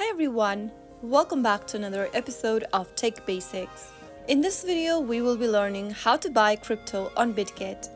everyone, welcome back to another episode of Tech Basics. In this video, we will be learning how to buy crypto on Bitget.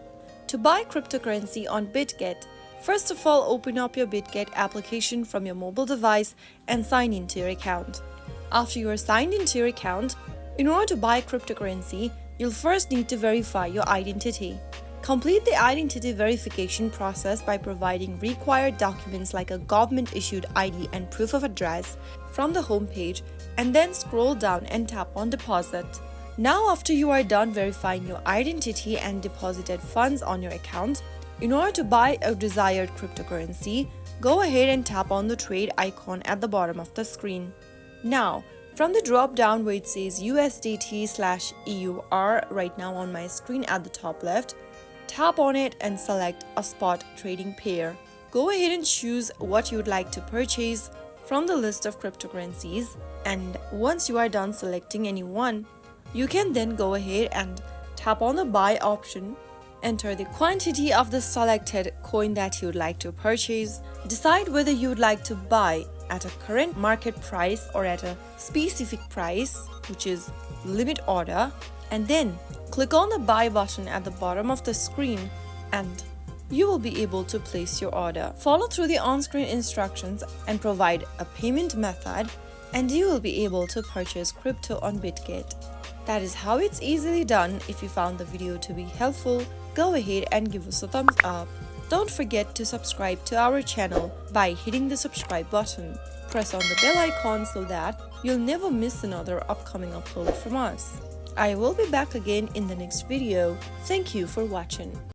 To buy cryptocurrency on Bitget, first of all open up your Bitget application from your mobile device and sign into your account. After you are signed into your account, in order to buy cryptocurrency, you'll first need to verify your identity. Complete the identity verification process by providing required documents like a government-issued ID and proof of address from the home page, and then scroll down and tap on Deposit. Now after you are done verifying your identity and deposited funds on your account, in order to buy a desired cryptocurrency, go ahead and tap on the trade icon at the bottom of the screen. Now, from the drop down where it says USDT/EUR right now on my screen at the top left, tap on it and select a spot trading pair. Go ahead and choose what you would like to purchase from the list of cryptocurrencies, and once you are done selecting any one, you can then go ahead and tap on the buy option, enter the quantity of the selected coin that you would like to purchase, decide whether you would like to buy at a current market price or at a specific price, which is limit order, and then click on the buy button at the bottom of the screen and you will be able to place your order. Follow through the on-screen instructions and provide a payment method and you will be able to purchase crypto on Bitget. That is how it's easily done. If you found the video to be helpful, go ahead and give us a thumbs up. Don't forget to subscribe to our channel by hitting the subscribe button. Press on the bell icon so that you'll never miss another upcoming upload from us. I will be back again in the next video. Thank you for watching.